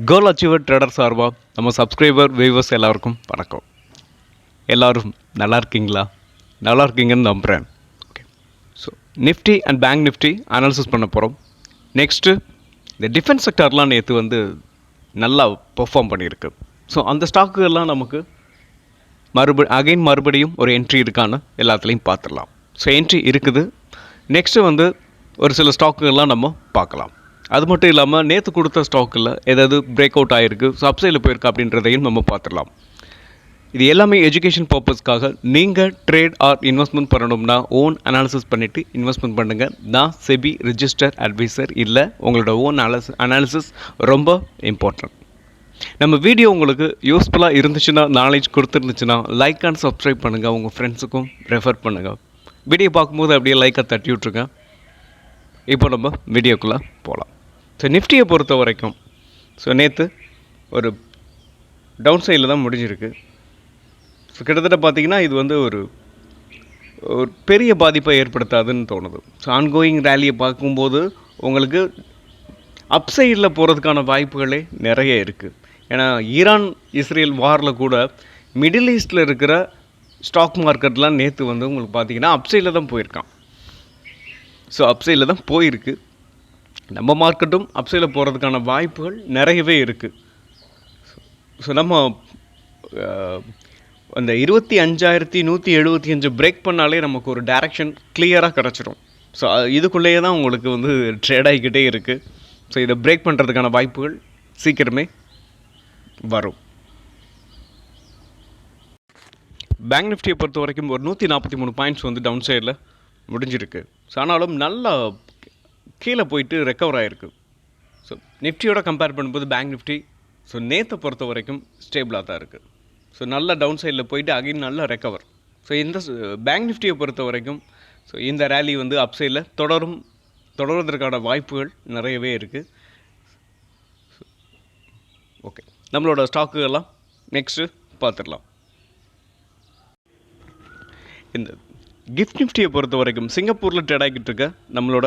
கோல் achiever trader சார்பாக நம்ம subscriber viewers எல்லாருக்கும் வணக்கம். எல்லோரும் நல்லா இருக்கீங்கன்னு நம்புகிறேன். Okay, so Nifty and bank Nifty analysis பண்ண போகிறோம். நெக்ஸ்ட்டு இந்த டிஃபென்ஸ் செக்டர்லாம் நேற்று நல்லா பெர்ஃபார்ம் பண்ணியிருக்கு. ஸோ அந்த ஸ்டாக்குகள்லாம் நமக்கு மறுபடியும் ஒரு என்ட்ரி இருக்கான்னு எல்லாத்துலேயும் பார்த்துடலாம். ஸோ என்ட்ரி இருக்குது. நெக்ஸ்ட்டு ஒரு சில ஸ்டாக்குகள்லாம் நம்ம பார்க்கலாம். அது மட்டும் இல்லாமல் நேற்று கொடுத்த ஸ்டாக்கில் ஏதாவது பிரேக் அவுட் ஆகிருக்கு, ஸோ அப்சைடில் போயிருக்கா அப்படின்றதையும் நம்ம பார்த்துடலாம். இது எல்லாமே எஜுகேஷன் பர்பஸ்க்காக. நீங்கள் ட்ரேட் ஆர் இன்வெஸ்ட்மெண்ட் பண்ணணும்னா ஓன் அனாலிசிஸ் பண்ணிவிட்டு இன்வெஸ்ட்மெண்ட் பண்ணுங்கள். நான் செபி ரிஜிஸ்டர் அட்வைசர் இல்லை. உங்களோட ஓன் அனாலிசிஸ் ரொம்ப இம்பார்ட்டன்ட். நம்ம வீடியோ உங்களுக்கு யூஸ்ஃபுல்லாக இருந்துச்சுன்னா, நாலேஜ் கொடுத்துருந்துச்சுன்னா லைக் அண்ட் சப்ஸ்கிரைப் பண்ணுங்கள். உங்கள் ஃப்ரெண்ட்ஸுக்கும் ரெஃபர் பண்ணுங்கள். வீடியோ பார்க்கும்போது அப்படியே லைக்கை தட்டி விட்ருங்க. இப்போ நம்ம வீடியோக்குள்ளே போகலாம். ஸோ நிஃப்டியை பொறுத்த வரைக்கும் நேற்று ஒரு டவுன் சைடில் தான் முடிஞ்சிருக்கு. ஸோ கிட்டத்தட்ட பார்த்திங்கன்னா இது ஒரு பெரிய பாதிப்பை ஏற்படுத்தாதுன்னு தோணுது. ஸோ ஆன்கோயிங் ரேலியை பார்க்கும்போது உங்களுக்கு அப்சைடில் போகிறதுக்கான வாய்ப்புகளே நிறைய இருக்குது. ஏன்னா ஈரான் இஸ்ரேல் வாரில் கூட மிடில் ஈஸ்டில் இருக்கிற ஸ்டாக் மார்க்கெட்லாம் நேற்று உங்களுக்கு பார்த்திங்கன்னா அப்சைடில் தான் போயிருக்கான். ஸோ அப்சைடில் தான் போயிருக்கு. நம்ம மார்க்கெட்டும் அப்சைடில் போகிறதுக்கான வாய்ப்புகள் நிறையவே இருக்குது. ஸோ நம்ம அந்த 25,175 பிரேக் பண்ணாலே நமக்கு ஒரு டைரக்ஷன் கிளியராக கிடச்சிரும். ஸோ இதுக்குள்ளேயே தான் உங்களுக்கு ட்ரேட் ஆகிக்கிட்டே இருக்குது. ஸோ இதை பிரேக் பண்ணுறதுக்கான வாய்ப்புகள் சீக்கிரமே வரும். பேங்க் நிஃப்டியை பொறுத்த வரைக்கும் ஒரு 143 பாயிண்ட்ஸ் டவுன் சைடில் முடிஞ்சிருக்கு. ஸோ ஆனாலும் நல்லா கீழே போயிட்டு ரெக்கவர் ஆகிருக்கு. ஸோ நிஃப்டியோட கம்பேர் பண்ணும்போது பேங்க் நிஃப்டி நேற்றை பொறுத்த வரைக்கும் ஸ்டேபிளாக தான் இருக்குது. ஸோ நல்ல டவுன் சைடில் போயிட்டு அகைன் நல்ல ரெக்கவர். ஸோ இந்த பேங்க் நிஃப்டியை பொறுத்த வரைக்கும் இந்த ரேலி அப் சைடில் தொடர்வதற்கான வாய்ப்புகள் நிறையவே இருக்குது. ஓகே, நம்மளோட ஸ்டாக்குகள்லாம் நெக்ஸ்ட்டு பார்த்துடலாம். இந்த கிஃப்ட் நிஃப்டியை பொறுத்த வரைக்கும் சிங்கப்பூரில் ட்ரேட் ஆகிக்கிட்டு இருக்க நம்மளோட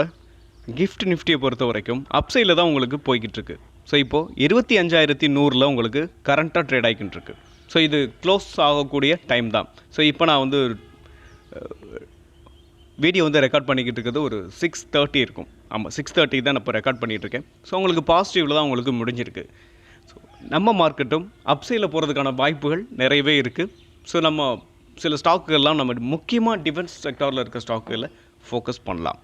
கிஃப்ட் நிஃப்டியை பொறுத்த வரைக்கும் அப்சைடில் தான் உங்களுக்கு போய்கிட்டு இருக்கு. ஸோ இப்போது 25,100 உங்களுக்கு கரண்ட்டாக ட்ரேட் ஆகிக்கிட்டு இருக்கு. ஸோ இது க்ளோஸ் ஆகக்கூடிய டைம் தான். ஸோ இப்போ நான் வீடியோ ரெக்கார்ட் பண்ணிக்கிட்டு இருக்கிறது ஒரு 6:30 இருக்கும். ஆமாம், 6:30 தான் நான் இப்போ ரெக்கார்ட் பண்ணிகிட்ருக்கேன். ஸோ உங்களுக்கு பாசிட்டிவில் தான் உங்களுக்கு முடிஞ்சிருக்கு. ஸோ நம்ம மார்க்கெட்டும் அப்சைடில் போகிறதுக்கான வாய்ப்புகள் நிறையவே இருக்குது. ஸோ நம்ம சில ஸ்டாக்குகள்லாம் நம்ம முக்கியமாக டிஃபென்ஸ் செக்டாரில் இருக்க ஸ்டாக்குகளில் ஃபோக்கஸ் பண்ணலாம்.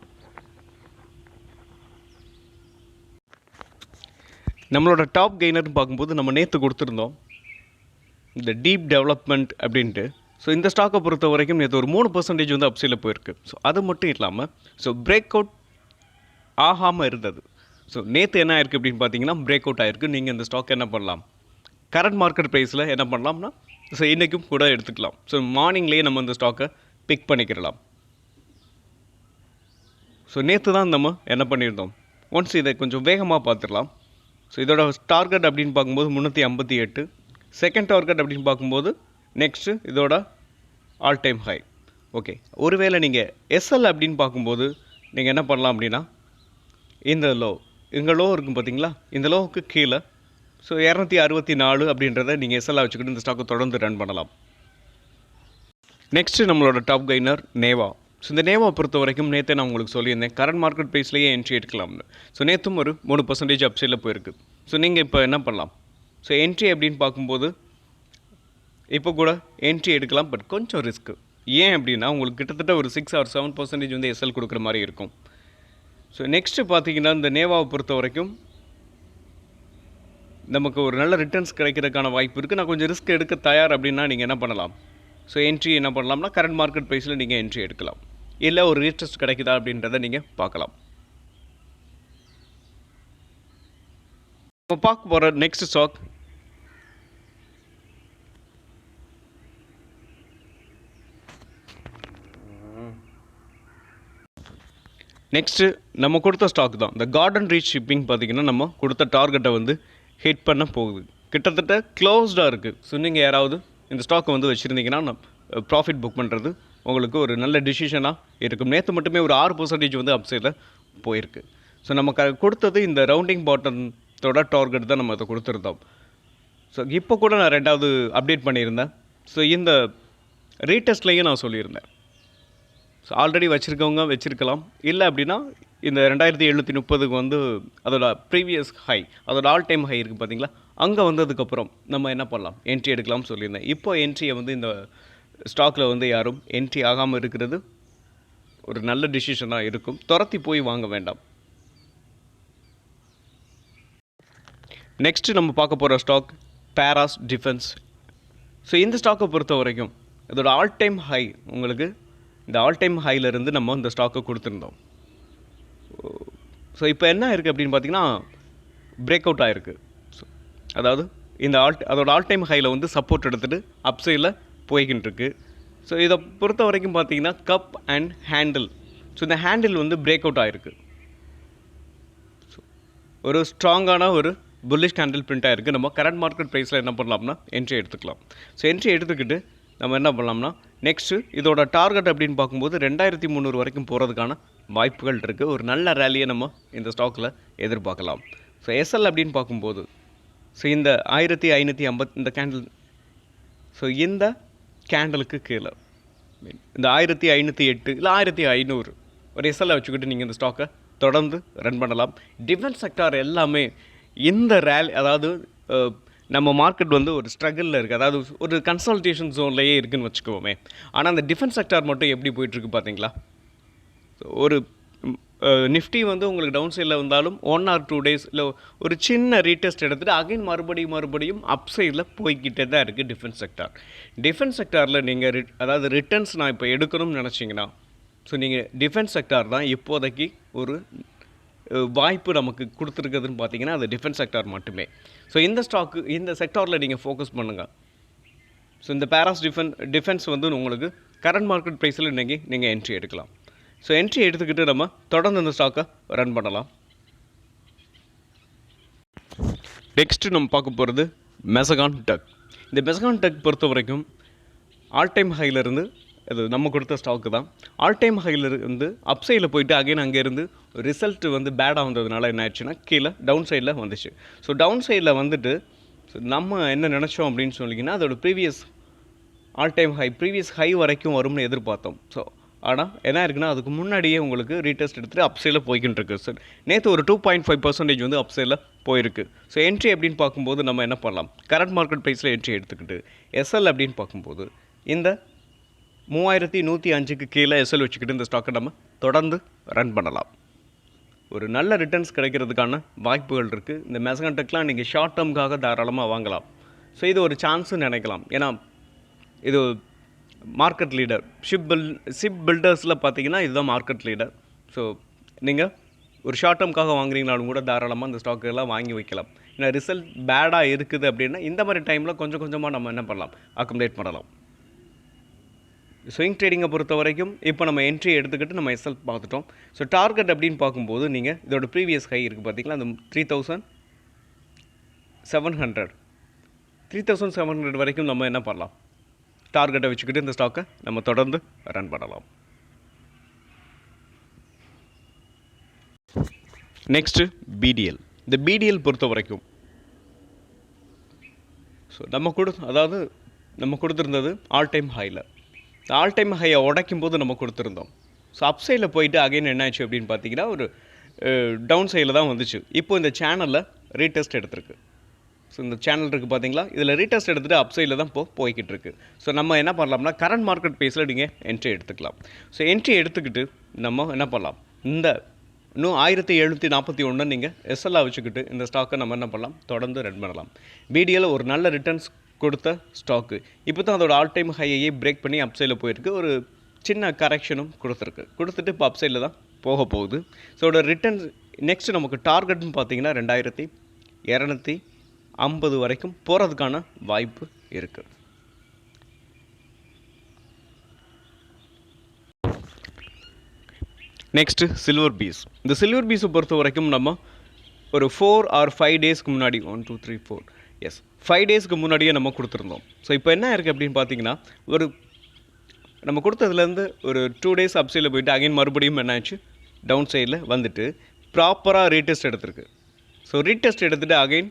நம்மளோட டாப் கெய்னர்னு பார்க்கும்போது நம்ம நேற்று கொடுத்துருந்தோம் இந்த டீப் டெவலப்மெண்ட் அப்படின்ட்டு. ஸோ இந்த ஸ்டாக்கை பொறுத்த வரைக்கும் நேற்று ஒரு 3% அப்சைடில் போயிருக்கு. ஸோ அது மட்டும் இல்லாமல் பிரேக் அவுட் ஆகாமல் இருந்தது. ஸோ நேற்று என்ன ஆயிருக்கு அப்படின்னு பார்த்தீங்கன்னா பிரேக் அவுட் ஆகிருக்கு. நீங்கள் இந்த ஸ்டாக் என்ன பண்ணலாம், கரண்ட் மார்க்கெட் ப்ரைஸில் என்ன பண்ணலாம்னா இன்றைக்கும் கூட எடுத்துக்கலாம். ஸோ மார்னிங்லேயே நம்ம இந்த ஸ்டாக்கை பிக் பண்ணிக்கிறலாம். ஸோ நேற்று தான் நம்ம என்ன பண்ணியிருந்தோம், ஒன்ஸ் இதை கொஞ்சம் வேகமாக பார்த்துடலாம். ஸோ இதோட டார்கெட் அப்படின்னு பார்க்கும்போது 358, செகண்ட் டார்கெட் அப்படின்னு பார்க்கும்போது நெக்ஸ்ட்டு இதோட ஆல் டைம் ஹை. ஓகே, ஒருவேளை நீங்கள் எஸ்எல் அப்படின்னு பார்க்கும்போது நீங்கள் என்ன பண்ணலாம் அப்படின்னா இந்த இங்கே லோ இருக்கும் பார்த்தீங்களா, இந்த லோவுக்கு கீழே 264 அப்படின்றத நீங்கள் எஸ்எல்லாக வச்சுக்கிட்டு இந்த ஸ்டாக்கை தொடர்ந்து ரன் பண்ணலாம். நெக்ஸ்ட்டு நம்மளோட டாப் கெய்னர் நேவா. ஸோ இந்த நேவா பொறுத்த வரைக்கும் நேற்று நான் உங்களுக்கு சொல்லியிருந்தேன் கரண்ட் மார்க்கெட் ப்ரைஸ்லேயே என்ட்ரி எடுக்கலாம்னு. ஸோ நேற்றும் ஒரு 3% அப்சைடில் போயிருக்கு. ஸோ நீங்கள் இப்போ என்ன பண்ணலாம், என்ட்ரி அப்படின்னு பார்க்கும்போது இப்போ கூட என்ட்ரி எடுக்கலாம், பட் கொஞ்சம் ரிஸ்க்கு. ஏன் அப்படின்னா உங்களுக்கு கிட்டத்தட்ட ஒரு 6 or 7% எஸ்எல் கொடுக்குற மாதிரி இருக்கும். ஸோ நெக்ஸ்ட்டு பார்த்தீங்கன்னா இந்த நேவாவை பொறுத்த வரைக்கும் நமக்கு ஒரு நல்ல ரிட்டர்ன்ஸ் கிடைக்கிறதுக்கான வாய்ப்பு இருக்குது. நான் கொஞ்சம் ரிஸ்க் எடுக்க தயார் அப்படின்னா நீங்கள் என்ன பண்ணலாம், என்ட்ரி என்ன பண்ணலாம்னா கரண்ட் மார்க்கெட் ப்ரைஸில் நீங்கள் என்ட்ரி எடுக்கலாம். இல்லை ஒரு ரீட்ரஸ்ட் கிடைக்குதா அப்படின்றத நீங்கள் பார்க்கலாம். இப்போ பார்க்க போகிற நெக்ஸ்ட் ஸ்டாக் நெக்ஸ்ட்டு நம்ம கொடுத்த ஸ்டாக் தான் இந்த கார்டன் ரீச் ஷிப்பிங். பார்த்திங்கன்னா நம்ம கொடுத்த டார்கெட்டை ஹிட் பண்ண போகுது, கிட்டத்தட்ட க்ளோஸ்டாக இருக்குது. ஸோ நீங்கள் யாராவது இந்த ஸ்டாக்கை வச்சுருந்தீங்கன்னா ப்ராஃபிட் புக் பண்ணுறது உங்களுக்கு ஒரு நல்ல டிசிஷனாக இருக்கும். நேற்று மட்டுமே ஒரு 6% அப்சைடில் போயிருக்கு. ஸோ நம்ம கொடுத்தது இந்த ரவுண்டிங் பாட்டம் இதோட டார்கெட் தான் நம்ம அதை கொடுத்துருந்தோம். ஸோ இப்போ கூட நான் 2வது அப்டேட் பண்ணியிருந்தேன். ஸோ இந்த ரீடெஸ்ட்லேயும் நான் சொல்லியிருந்தேன். ஸோ ஆல்ரெடி வச்சுருக்கவங்க வச்சுருக்கலாம், இல்லை அப்படின்னா இந்த 2730க்கு வந்து அதோட ப்ரீவியஸ் ஹை, அதோட ஆல் டைம் ஹை இருக்குது பார்த்தீங்களா, அங்கே வந்ததுக்கப்புறம் நம்ம என்ன பண்ணலாம், என்ட்ரி எடுக்கலாம்னு சொல்லியிருந்தேன். இப்போ என்ட்ரியை வந்து இந்த ஸ்டாக்கில் வந்து யாரும் என்ட்ரி ஆகாமல் இருக்கிறது ஒரு நல்ல டிசிஷனாக இருக்கும். துரத்தி போய் வாங்க வேண்டாம். நெக்ஸ்ட்டு நம்ம பார்க்க போகிற ஸ்டாக் பேராஸ் டிஃபென்ஸ். ஸோ இந்த ஸ்டாக்கை பொறுத்த வரைக்கும் இதோட ஆல் டைம் ஹை, உங்களுக்கு இந்த ஆல் டைம் ஹையிலேருந்து நம்ம இந்த ஸ்டாக்கை கொடுத்துருந்தோம். ஸோ இப்போ என்ன இருக்குது அப்படின்னு பார்த்தீங்கன்னா, பிரேக் அவுட் ஆகிருக்கு. ஸோ அதாவது இந்த அதோட ஆல் டைம் ஹையில் வந்து சப்போர்ட் எடுத்துகிட்டு அப்சைடில் போய்கிட்டு இருக்கு. ஸோ இதை பொறுத்த வரைக்கும் பார்த்தீங்கன்னா கப் அண்ட் ஹேண்டில். ஸோ இந்த ஹேண்டில் வந்து பிரேக் அவுட் ஆகிருக்கு. ஸோ ஒரு ஸ்ட்ராங்கான ஒரு புல்லிஷ் கேண்டில் பிரிண்ட் ஆகிருக்கு. நம்ம கரண்ட் மார்க்கெட் ப்ரைஸில் என்ன பண்ணலாம்னா என்ட்ரி எடுத்துக்கலாம். ஸோ என்ட்ரி எடுத்துக்கிட்டு நம்ம என்ன பண்ணலாம்னா நெக்ஸ்ட்டு இதோட டார்கெட் அப்படின்னு பார்க்கும்போது 2300 வரைக்கும் போகிறதுக்கான வாய்ப்புகள் இருக்குது. ஒரு நல்ல ரேலியை நம்ம இந்த ஸ்டாக்கில் எதிர்பார்க்கலாம். ஸோ எஸ்எல் அப்படின்னு பார்க்கும்போது ஸோ இந்த 1550 இந்த கேண்டில், ஸோ இந்த கேண்டலுக்கு கீழே இந்த 1508 இல்லை 1500 ஒரு எஸ்எல்லை வச்சுக்கிட்டு நீங்கள் இந்த ஸ்டாக்கை தொடர்ந்து ரன் பண்ணலாம். டிஃபென்ஸ் செக்டார் எல்லாமே இந்த ரேலி, அதாவது நம்ம மார்க்கெட் வந்து ஒரு ஸ்ட்ரகிளில் இருக்குது, அதாவது ஒரு கன்சல்டேஷன் ஜோன்லேயே இருக்குதுன்னு வச்சுக்கோமே. ஆனால் அந்த டிஃபென்ஸ் செக்டார் மட்டும் எப்படி போயிட்டுருக்கு பார்த்தீங்களா. ஒரு நிஃப்டி வந்து உங்களுக்கு டவுன் சைடில் வந்தாலும் 1 or 2 days இல்லை ஒரு சின்ன ரீடெஸ்ட் எடுத்துகிட்டு அகைன் மறுபடியும் அப் சைடில் போய்கிட்டே தான் இருக்குது டிஃபென்ஸ் செக்டார். டிஃபென்ஸ் செக்டாரில் நீங்கள் அதாவது ரிட்டர்ன்ஸ் நான் இப்போ எடுக்கணும்னு நினச்சிங்கன்னா, ஸோ நீங்கள் டிஃபென்ஸ் செக்டார் தான் இப்போதைக்கு ஒரு வாய்ப்பு நமக்கு கொடுத்துருக்குதுன்னு பார்த்தீங்கன்னா அது டிஃபென்ஸ் செக்டார் மட்டுமே. ஸோ இந்த ஸ்டாக்கு இந்த செக்டாரில் நீங்கள் ஃபோக்கஸ் பண்ணுங்கள். ஸோ இந்த பேராஸ் டிஃபென்ஸ் வந்து உங்களுக்கு கரண்ட் மார்க்கெட் ப்ரைஸில் இன்றைக்கி நீங்கள் என்ட்ரி எடுக்கலாம். ஸோ என்ட்ரி எடுத்துக்கிட்டு நம்ம தொடர்ந்து இந்த ஸ்டாக்கை ரன் பண்ணலாம். நெக்ஸ்ட்டு நம்ம பார்க்க போகிறது மெசகான் டெக். இந்த மெசகான் டெக் பொறுத்த வரைக்கும் ஆல் டைம் ஹையிலேருந்து அது நம்ம கொடுத்த ஸ்டாக்கு தான். ஆல் டைம் ஹையிலேருந்து அப் சைடில் போயிட்டு அகைன் அங்கேருந்து ரிசல்ட் வந்து பேடாக வந்ததுனால என்ன ஆயிடுச்சுன்னா கீழே டவுன் சைடில் வந்துச்சு. ஸோ டவுன் சைடில் வந்துட்டு நம்ம என்ன நினச்சோம் அப்படின்னு சொன்னீங்கன்னா அதோட previous all time high, previous high வரைக்கும் வரும்னு எதிர்பார்த்தோம். ஸோ ஆனால் என்ன இருக்குன்னா அதுக்கு முன்னாடியே உங்களுக்கு ரீடெஸ்ட் எடுத்துகிட்டு அப் சைடில் போய்கிட்டு இருக்கு. சார் நேற்று ஒரு 2.5% வந்து அப் சைடில் போயிருக்கு. ஸோ என்ட்ரி அப்படின்னு பார்க்கும்போது நம்ம என்ன பண்ணலாம், கரண்ட் மார்க்கெட் ப்ரைஸில் என்ட்ரி எடுத்துக்கிட்டு எஸ்எல் அப்படின்னு பார்க்கும்போது இந்த 3105க்கு கீழே எஸ்எல் வச்சுக்கிட்டு இந்த ஸ்டாக்கை நம்ம தொடர்ந்து ரன் பண்ணலாம். ஒரு நல்ல ரிட்டர்ன்ஸ் கிடைக்கிறதுக்கான வாய்ப்புகள் இருக்குது. இந்த மெசகான் டெக்லாம் நீங்கள் ஷார்ட் டேர்முக்காக தாராளமாக வாங்கலாம். ஸோ இது ஒரு சான்ஸுன்னு நினைக்கலாம். ஏன்னா இது மார்க்கெட் லீடர், ஷிப் பில்டர்ஸில் பார்த்தீங்கன்னா இதுதான் மார்க்கெட் லீடர். ஸோ நீங்கள் ஒரு ஷார்ட் டேர்முக்காக வாங்குறீங்கனாலும் கூட தாராளமாக இந்த ஸ்டாக்கெல்லாம் வாங்கி வைக்கலாம். ஏன்னா ரிசல்ட் பேடாக இருக்குது அப்படின்னா இந்த மாதிரி டைமில் கொஞ்சம் கொஞ்சமாக நம்ம என்ன பண்ணலாம், அக்குமுலேட் பண்ணலாம். ஸ்விங் ட்ரேடிங்கை பொறுத்த வரைக்கும் இப்போ நம்ம என்ட்ரி எடுத்துக்கிட்டு நம்ம எஸ்எல் பார்த்துட்டோம். ஸோ டார்கெட் அப்படின்னு பார்க்கும்போது நீங்கள் இதோட ப்ரீவியஸ் ஹை இருக்குது பார்த்தீங்களா, அந்த 3700 வரைக்கும் நம்ம என்ன பண்ணலாம், டார்கெட்டை வச்சுக்கிட்டு இந்த ஸ்டாக்கை நம்ம தொடர்ந்து ரன் பண்ணலாம். Next PDL. இந்த பிடிஎல் பொறுத்த வரைக்கும் ஸோ நம்ம கொடுத்துருந்தது ஆல் டைம் ஹையில். ஆல் டைம் ஹையை உடைக்கும் போது நம்ம கொடுத்துருந்தோம். ஸோ அப் சைடில் போயிட்டு அகைன் என்ன ஆச்சு அப்படின்னு பார்த்தீங்கன்னா ஒரு டவுன் சைடில் தான் வந்துச்சு. இப்போ இந்த சேனலில் ரீடெஸ்ட் எடுத்திருக்கு. ஸோ இந்த சேனல் இருக்குது பார்த்தீங்களா, இதில் ரீடெஸ்ட் எடுத்துகிட்டு அப் சைடில் தான் போய்கிட்டு இருக்கு. ஸோ நம்ம என்ன பண்ணலாம்னா கரண்ட் மார்க்கெட் ப்ரைஸில் நீங்கள் என்ட்ரி எடுத்துக்கலாம். ஸோ என்ட்ரி எடுத்துக்கிட்டு நம்ம என்ன பண்ணலாம், இந்த இன்னும் 1741 நீங்கள் எஸ்எல்ஆ வச்சுக்கிட்டு இந்த ஸ்டாக்கை நம்ம என்ன பண்ணலாம், தொடர்ந்து ரன் பண்ணலாம். பிடிஎல் ஒரு நல்ல ரிட்டர்ன்ஸ் கொடுத்த ஸ்டாக்கு. இப்போ தான் அதோட ஆல் டைம் ஹையையே பிரேக் பண்ணி அப் சைடில் போயிருக்கு. ஒரு சின்ன கரெக்ஷனும் கொடுத்துட்டு இப்போ அப் சைடில் தான் போக போகுது. ஸோ அதோட ரிட்டர்ன்ஸ் நெக்ஸ்ட் நமக்கு டார்கெட்னு பார்த்தீங்கன்னா 2250 வரைக்கும் போகிறதுக்கான வாய்ப்பு இருக்குது. Next silver piece. இந்த சில்வர் பீஸை பொறுத்த வரைக்கும் நம்ம ஒரு 4 or 5 டேஸ்க்கு முன்னாடி 5 டேஸ்க்கு முன்னாடியே நம்ம கொடுத்துருந்தோம். ஸோ இப்போ என்ன இருக்குது அப்படின்னு பார்த்தீங்கன்னா நம்ம கொடுத்ததுலேருந்து ஒரு 2 டேஸ் அப் சைடில் போயிட்டு அகைன் மறுபடியும் என்ன ஆச்சு, டவுன் சைடில் வந்துட்டு ப்ராப்பராக ரீடெஸ்ட் எடுத்திருக்கு. ஸோ ஸோ ரீடெஸ்ட் எடுத்துகிட்டு அகைன்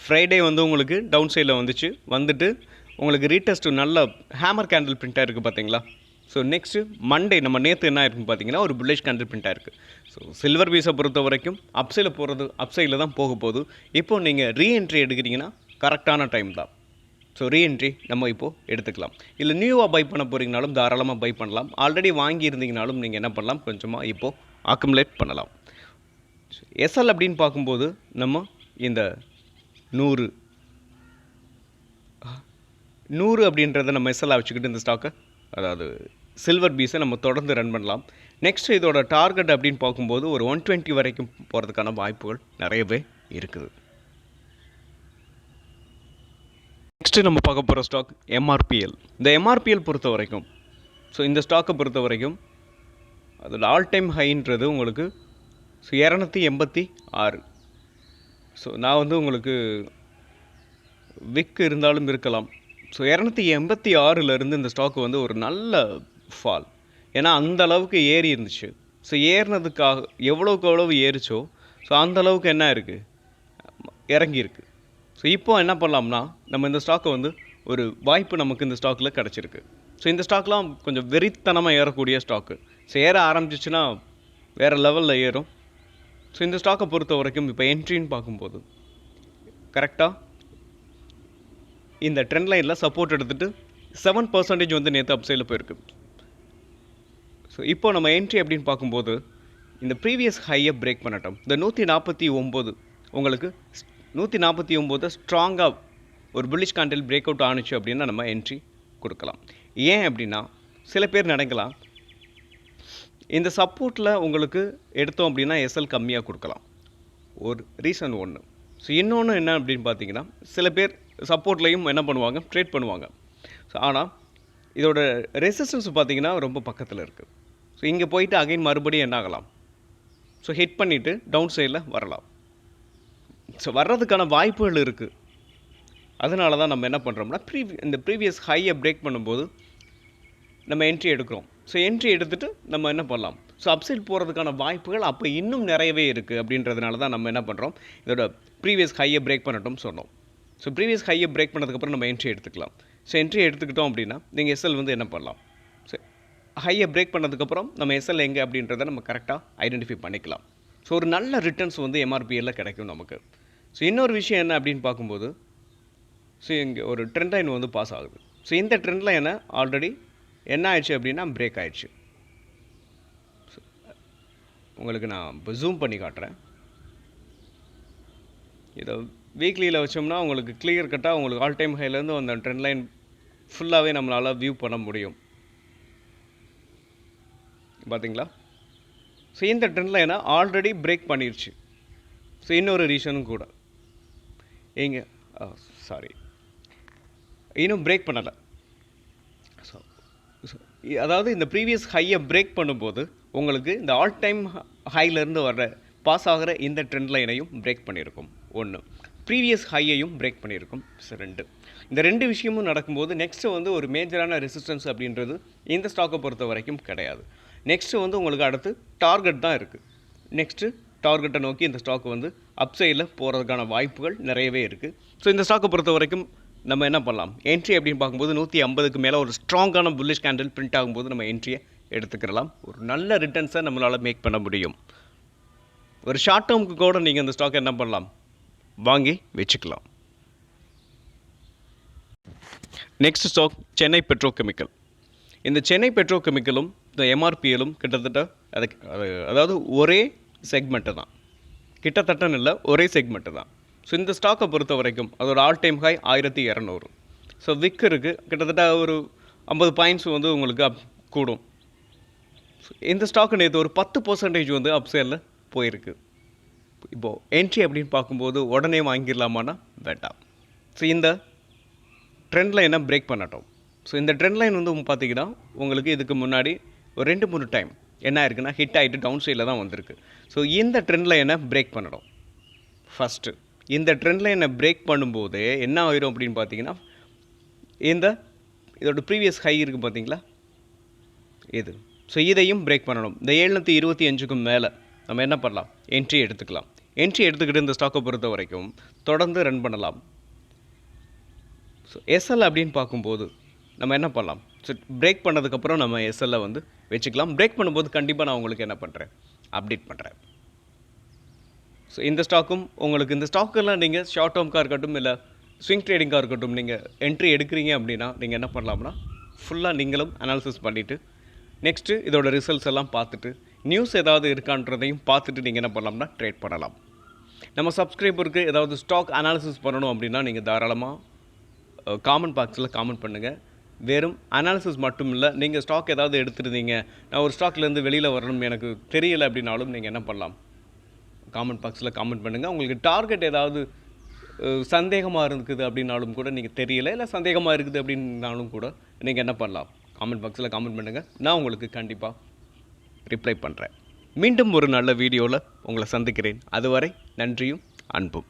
ஃப்ரைடே வந்து உங்களுக்கு டவுன் சைடில் வந்துட்டு உங்களுக்கு ரீடெஸ்ட் நல்ல ஹேமர் கேண்டில் பிரிண்ட்டாக இருக்குது பார்த்தீங்களா. ஸோ நெக்ஸ்ட்டு மண்டே நம்ம நேற்று என்ன இருக்குன்னு பார்த்தீங்கன்னா ஒரு புல்லிஷ் கேண்டில் பிரிண்ட்டாக இருக்குது. ஸோ சில்வர் பீஸை பொறுத்த வரைக்கும் அப்சைடில் தான் போக போகுது. இப்போ நீங்கள் ரீஎன்ட்ரி எடுக்கிறீங்கன்னா கரெக்டான டைம் தான். ஸோ ரீஎன்ட்ரி நம்ம இப்போது எடுத்துக்கலாம். இல்லை நியூவாக பை பண்ண போகிறீங்கனாலும் தாராளமாக பை பண்ணலாம். ஆல்ரெடி வாங்கியிருந்தீங்கனாலும் நீங்கள் என்ன பண்ணலாம், கொஞ்சமாக இப்போது அக்குமுலேட் பண்ணலாம். எஸ்எல் அப்படின்னு பார்க்கும்போது நம்ம இந்த 100 அப்படின்றத நம்ம எஸ்எல்லாக வச்சுக்கிட்டு இந்த ஸ்டாக்கை, அதாவது சில்வர் பீஸை நம்ம தொடர்ந்து ரன் பண்ணலாம். நெக்ஸ்ட் இதோட டார்கெட் அப்படின்னு பார்க்கும்போது ஒரு 120 வரைக்கும் போகிறதுக்கான வாய்ப்புகள் நிறையவே இருக்குது. நெக்ஸ்ட்டு நம்ம பார்க்க போகிற ஸ்டாக் எம்ஆர்பிஎல். இந்த எம்ஆர்பிஎல் பொறுத்த வரைக்கும், ஸோ இந்த ஸ்டாக்கை பொறுத்த வரைக்கும் அதோட ஆல் டைம் ஹைன்றது உங்களுக்கு 286. ஸோ நான் வந்து உங்களுக்கு விக் இருந்தாலும் இருக்கலாம். ஸோ 286லேருந்து இந்த ஸ்டாக்கு வந்து ஒரு நல்ல ஃபால். ஏன்னா அந்த அளவுக்கு ஏறி இருந்துச்சு. ஸோ ஏறினதுக்காக எவ்வளோக்கு ஏறிச்சோ ஸோ அந்தளவுக்கு என்ன இருக்குது, இறங்கியிருக்கு. ஸோ இப்போ என்ன பண்ணலாம்னா, நம்ம இந்த ஸ்டாக்கை வந்து ஒரு வாய்ப்பு நமக்கு இந்த ஸ்டாக்கில் கிடச்சிருக்கு. ஸோ இந்த ஸ்டாக்லாம் கொஞ்சம் வெறித்தனமாக ஏறக்கூடிய ஸ்டாக்கு. ஸோ ஏற ஆரம்பிச்சிச்சுன்னா வேறு லெவலில் ஏறும். ஸோ இந்த ஸ்டாக்கை பொறுத்த வரைக்கும் இப்போ என்ட்ரின்னு பார்க்கும்போது கரெக்டாக இந்த ட்ரெண்ட் லைனில் சப்போர்ட் எடுத்துகிட்டு 7% வந்து நேற்று அப்சைடில் போயிருக்கு. ஸோ இப்போ நம்ம என்ட்ரி அப்படின்னு பார்க்கும்போது இந்த ப்ரீவியஸ் ஹையை பிரேக் பண்ணட்டும். இந்த 149 உங்களுக்கு 149 ஸ்ட்ராங்காக ஒரு புல்லிஷ் கேண்டில் பிரேக் அவுட் ஆணுச்சு அப்படின்னா நம்ம என்ட்ரி கொடுக்கலாம். ஏன் அப்படின்னா சில பேர் நினைக்கலாம் இந்த சப்போர்ட்டில் உங்களுக்கு எடுத்தோம் அப்படின்னா எஸ்எல் கம்மியாக கொடுக்கலாம். ஒரு ரீசன் ஒன்று. ஸோ இன்னொன்று என்ன அப்படின்னு பார்த்தீங்கன்னா, சில பேர் சப்போர்ட்லேயும் என்ன பண்ணுவாங்க, ட்ரேட் பண்ணுவாங்க. ஸோ ஆனால் இதோட ரெசிஸ்டன்ஸ் பார்த்தீங்கன்னா ரொம்ப பக்கத்தில் இருக்குது. ஸோ இங்கே போயிட்டு அகைன் மறுபடியும் என்ன ஆகலாம், ஸோ ஹிட் பண்ணிவிட்டு டவுன் சைடில் வரலாம். ஸோ வர்றதுக்கான வாய்ப்புகள் இருக்குது. அதனால தான் நம்ம என்ன பண்ணுறோம்னா இந்த ப்ரீவியஸ் ஹையை பிரேக் பண்ணும்போது நம்ம என்ட்ரி எடுக்கிறோம். ஸோ என்ட்ரி எடுத்துகிட்டு நம்ம என்ன பண்ணலாம், ஸோ அப்சைட் போகிறதுக்கான வாய்ப்புகள் அப்போ இன்னும் நிறையவே இருக்குது. அப்படின்றதுனால தான் நம்ம என்ன பண்ணுறோம், இதோட ப்ரீவியஸ் ஹையை பிரேக் பண்ணட்டும் சொன்னோம். ஸோ ப்ரீவியஸ் ஹையை பிரேக் பண்ணதுக்கப்புறம் நம்ம என்ட்ரி எடுத்துக்கலாம். ஸோ என்ட்ரி எடுத்துக்கிட்டோம் அப்படின்னா நீங்கள் எஸ்எல் வந்து என்ன பண்ணலாம், ஸோ ஹையை பிரேக் பண்ணதுக்கப்புறம் நம்ம எஸ்எல் எங்கே அப்படின்றத நம்ம கரெக்டாக ஐடென்டிஃபை பண்ணிக்கலாம். ஸோ ஒரு நல்ல ரிட்டர்ன்ஸ் வந்து எம்ஆர்பிஎல்ல கிடைக்கும் நமக்கு. ஸோ இன்னொரு விஷயம் என்ன அப்படின்னு பார்க்கும்போது, ஸோ இங்கே ஒரு ட்ரெண்ட் லைன் வந்து பாஸ் ஆகுது. ஸோ இந்த ட்ரெண்ட் லைனை ஆல்ரெடி என்ன ஆயிடுச்சு அப்படின்னா பிரேக் ஆயிடுச்சு. உங்களுக்கு நான் இப்போ ஜூம் பண்ணி காட்டுறேன். இதை வீக்லியில் வச்சோம்னா உங்களுக்கு கிளியர் கட்டாக உங்களுக்கு ஆல் டைம் ஹைலேருந்து அந்த ட்ரெண்ட் லைன் ஃபுல்லாகவே நம்மளால் வியூ பண்ண முடியும். பார்த்தீங்களா. ஸோ இந்த ட்ரெண்ட் லைனை ஆல்ரெடி பிரேக் பண்ணிடுச்சு. ஸோ இன்னொரு ரீசனும் கூட இங்கே இன்னும் பிரேக் பண்ணலை. அதாவது இந்த ப்ரீவியஸ் ஹையை பிரேக் பண்ணும்போது உங்களுக்கு இந்த ஆல் டைம் ஹைலேருந்து வர்ற பாஸ் ஆகிற இந்த ட்ரெண்ட் லைனையும் பிரேக் பண்ணியிருக்கும். ஒன்று, ப்ரீவியஸ் ஹையையும் பிரேக் பண்ணியிருக்கும். ரெண்டு, இந்த ரெண்டு விஷயமும் நடக்கும்போது நெக்ஸ்ட்டு வந்து ஒரு மேஜரான ரெசிஸ்டன்ஸ் அப்படின்றது இந்த ஸ்டாக்கை பொறுத்த வரைக்கும் கிடையாது. நெக்ஸ்ட்டு வந்து உங்களுக்கு அடுத்து டார்கெட் தான் இருக்குது. நெக்ஸ்ட்டு டார்கெட்டை நோக்கி இந்த ஸ்டாக் வந்து அப்சைடில் போகிறதுக்கான வாய்ப்புகள் நிறையவே இருக்குது. ஸோ இந்த ஸ்டாக்கை பொறுத்த வரைக்கும் நம்ம என்ன பண்ணலாம், என்ட்ரி அப்படின்னு பார்க்கும்போது 150க்கு மேலே ஒரு ஸ்ட்ராங்கான புல்லிஷ் கேண்டில் பிரிண்ட் ஆகும்போது நம்ம என்ட்ரியை எடுத்துக்கலாம். ஒரு நல்ல ரிட்டர்ன்ஸை நம்மளால் மேக் பண்ண முடியும். ஒரு ஷார்ட் டேர்முக்கு கூட நீங்கள் இந்த ஸ்டாக்கை என்ன பண்ணலாம், வாங்கி வச்சுக்கலாம். Next stock Chennai petrochemical. இந்த சென்னை பெட்ரோகெமிக்கலும் இந்த எம்ஆர்பிஎலும் கிட்டத்தட்ட அதாவது ஒரே செக்மெண்ட்டு தான், கிட்டத்தட்டன்னு இல்லை, ஒரே செக்மெண்ட்டு தான். ஸோ இந்த ஸ்டாக்கை பொறுத்த வரைக்கும் அதோட ஆல் டைம் ஹை 1200. ஸோ விக் இருக்குது, கிட்டத்தட்ட ஒரு 50 பாயிண்ட்ஸ் வந்து உங்களுக்கு கூடும். இந்த ஸ்டாக்கு நேற்று ஒரு 10% வந்து அப்சைடில் போயிருக்கு. இப்போது என்ட்ரி அப்படின்னு பார்க்கும்போது உடனே வாங்கிடலாமான்னா வேண்டாம். ஸோ இந்த ட்ரெண்ட் லைனை பிரேக் பண்ணட்டும். ஸோ இந்த ட்ரெண்ட் லைன் வந்து பார்த்திங்கன்னா உங்களுக்கு இதுக்கு முன்னாடி ஒரு 2-3 டைம் என்ன ஆயிருக்குன்னா ஹிட் ஆகிட்டு டவுன் சைடில் தான் வந்திருக்கு. ஸோ இந்த ட்ரெண்ட் லைனை பிரேக் பண்ணணும். ஃபஸ்ட்டு இந்த ட்ரெண்ட் லைனை பிரேக் பண்ணும்போது என்ன ஆயிரும் அப்படின்னு பார்த்தீங்கன்னா, இதோட ப்ரீவியஸ் ஹை இருக்குது பார்த்தீங்களா இது. ஸோ இதையும் பிரேக் பண்ணணும். இந்த 725க்கும் மேலே நம்ம என்ன பண்ணலாம், என்ட்ரி எடுத்துக்கலாம். என்ட்ரி எடுத்துக்கிட்டு இந்த ஸ்டாக்கை பொறுத்த வரைக்கும் தொடர்ந்து ரன் பண்ணலாம். ஸோ எஸ்எல் அப்படின்னு பார்க்கும்போது நம்ம என்ன பண்ணலாம்? ஸோ பிரேக் பண்ணதுக்கப்புறம் நம்ம எஸ்எல்லை வந்து வச்சுக்கலாம். பிரேக் பண்ணும்போது கண்டிப்பாக நான் உங்களுக்கு என்ன பண்ணுறேன், அப்டேட் பண்ணுறேன். ஸோ இந்த ஸ்டாக்கும் உங்களுக்கு இந்த ஸ்டாக்கெல்லாம் நீங்கள் ஷார்ட் டேர்முக்காக இருக்கட்டும் இல்லை ஸ்விங் ட்ரேடிங்காக இருக்கட்டும், நீங்கள் என்ட்ரி எடுக்கிறீங்க அப்படின்னா நீங்கள் என்ன பண்ணலாம்னா ஃபுல்லாக நீங்களும் அனாலிசிஸ் பண்ணிவிட்டு நெக்ஸ்ட்டு இதோட ரிசல்ட்ஸ் எல்லாம் பார்த்துட்டு நியூஸ் ஏதாவது இருக்கான்றதையும் பார்த்துட்டு நீங்கள் என்ன பண்ணலாம்னா ட்ரேட் பண்ணலாம். நம்ம சப்ஸ்கிரைபருக்கு ஏதாவது ஸ்டாக் அனாலிசிஸ் பண்ணணும் அப்படின்னா நீங்கள் தாராளமாக காமெண்ட் பாக்ஸில் காமெண்ட் பண்ணுங்கள். வெறும் அனாலிசிஸ் மட்டும் இல்லை, நீங்கள் ஸ்டாக் ஏதாவது எடுத்துருந்தீங்க, நான் ஒரு ஸ்டாக்லேருந்து வெளியில் வரணும் எனக்கு தெரியலை அப்படின்னாலும் நீங்கள் என்ன பண்ணலாம், காமெண்ட் பாக்ஸில் காமெண்ட் பண்ணுங்கள். உங்களுக்கு டார்கெட் ஏதாவது சந்தேகமாக இருக்குது அப்படின்னாலும் கூட, நீங்கள் தெரியலை இல்லை சந்தேகமாக இருக்குது அப்படின்னாலும் கூட நீங்கள் என்ன பண்ணலாம், காமெண்ட் பாக்ஸில் காமெண்ட் பண்ணுங்கள். நான் உங்களுக்கு கண்டிப்பாக ரிப்ளை பண்ணுறேன். மீண்டும் ஒரு நல்ல வீடியோவில் உங்களை சந்திக்கிறேன். அதுவரை நன்றியும் அன்பும்.